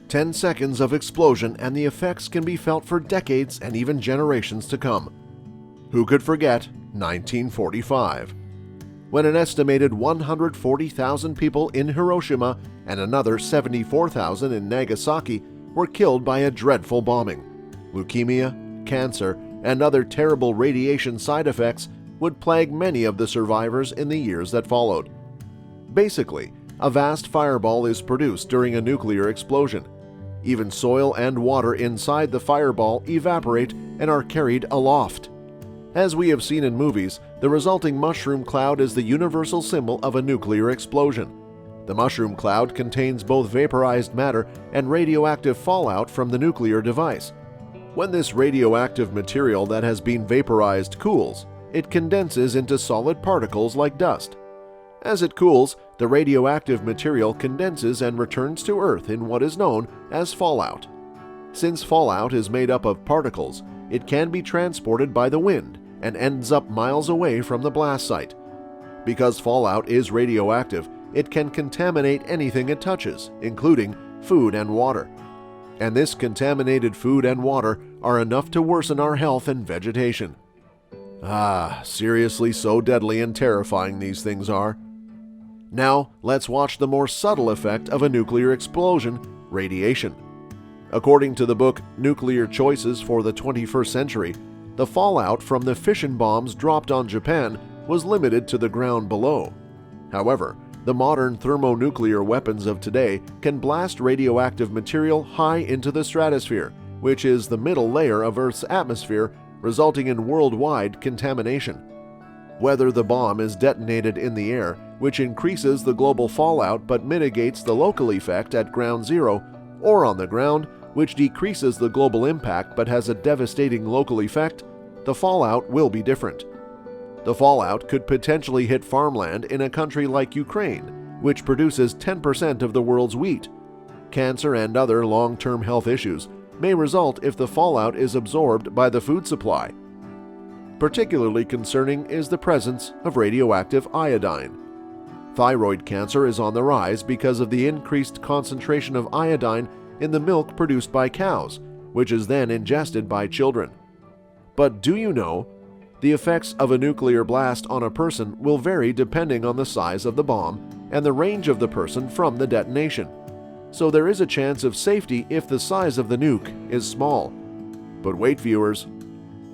10 seconds of explosion and the effects can be felt for decades and even generations to come. Who could forget 1945? When an estimated 140,000 people in Hiroshima and another 74,000 in Nagasaki were killed by a dreadful bombing. Leukemia, cancer, and other terrible radiation side effects would plague many of the survivors in the years that followed. Basically, a vast fireball is produced during a nuclear explosion. Even soil and water inside the fireball evaporate and are carried aloft. As we have seen in movies, the resulting mushroom cloud is the universal symbol of a nuclear explosion. The mushroom cloud contains both vaporized matter and radioactive fallout from the nuclear device. When this radioactive material that has been vaporized cools, it condenses into solid particles like dust. As it cools, the radioactive material condenses and returns to Earth in what is known as fallout. Since fallout is made up of particles, it can be transported by the wind and ends up miles away from the blast site. Because fallout is radioactive, it can contaminate anything it touches, including food and water. And this contaminated food and water are enough to worsen our health and vegetation. Seriously, so deadly and terrifying these things are. Now, let's watch the more subtle effect of a nuclear explosion, radiation. According to the book Nuclear Choices for the 21st Century, the fallout from the fission bombs dropped on Japan was limited to the ground below. However, the modern thermonuclear weapons of today can blast radioactive material high into the stratosphere, which is the middle layer of Earth's atmosphere, resulting in worldwide contamination. Whether the bomb is detonated in the air, which increases the global fallout but mitigates the local effect at ground zero, or on the ground, which decreases the global impact but has a devastating local effect, the fallout will be different. The fallout could potentially hit farmland in a country like Ukraine, which produces 10% of the world's wheat. Cancer and other long-term health issues may result if the fallout is absorbed by the food supply. Particularly concerning is the presence of radioactive iodine. Thyroid cancer is on the rise because of the increased concentration of iodine in the milk produced by cows, which is then ingested by children. But do you know, the effects of a nuclear blast on a person will vary depending on the size of the bomb and the range of the person from the detonation. So there is a chance of safety if the size of the nuke is small. But wait, viewers,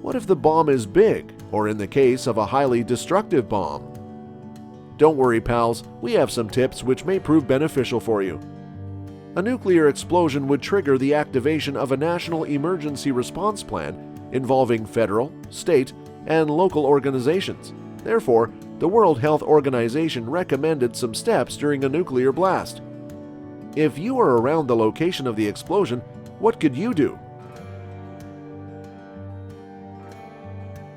what if the bomb is big, or in the case of a highly destructive bomb? Don't worry, pals, we have some tips which may prove beneficial for you. A nuclear explosion would trigger the activation of a national emergency response plan involving federal, state, and local organizations. Therefore, the World Health Organization recommended some steps during a nuclear blast. If you were around the location of the explosion, what could you do?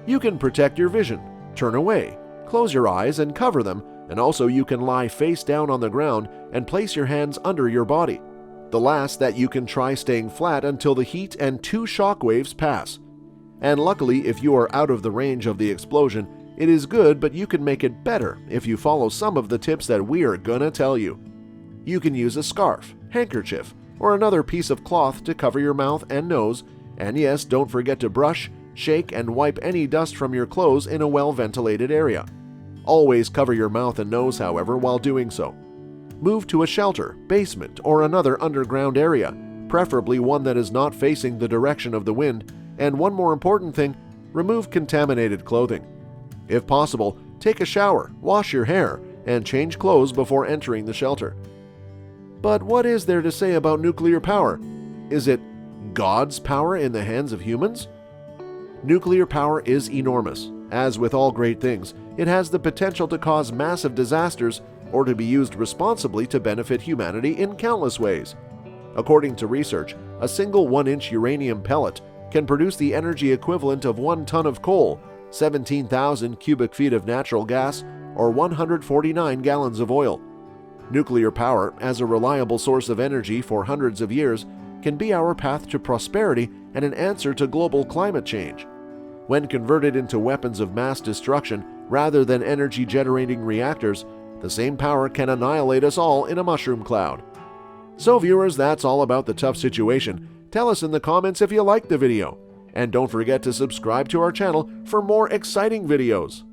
You can protect your vision, turn away, close your eyes and cover them, and also you can lie face down on the ground and place your hands under your body. The last that you can try staying flat until the heat and 2 shock waves pass. And luckily, if you are out of the range of the explosion, it is good, but you can make it better if you follow some of the tips that we are gonna tell you. You can use a scarf, handkerchief, or another piece of cloth to cover your mouth and nose, and yes, don't forget to brush, shake, and wipe any dust from your clothes in a well-ventilated area. Always cover your mouth and nose, however, while doing so. Move to a shelter, basement, or another underground area, preferably one that is not facing the direction of the wind, and one more important thing, remove contaminated clothing. If possible, take a shower, wash your hair, and change clothes before entering the shelter. But what is there to say about nuclear power? Is it God's power in the hands of humans? Nuclear power is enormous. As with all great things, it has the potential to cause massive disasters or to be used responsibly to benefit humanity in countless ways. According to research, a single 1-inch uranium pellet can produce the energy equivalent of 1 ton of coal, 17,000 cubic feet of natural gas, or 149 gallons of oil. Nuclear power, as a reliable source of energy for hundreds of years, can be our path to prosperity and an answer to global climate change. When converted into weapons of mass destruction rather than energy-generating reactors, the same power can annihilate us all in a mushroom cloud. So viewers, that's all about the tough situation. Tell us in the comments if you liked the video. And don't forget to subscribe to our channel for more exciting videos.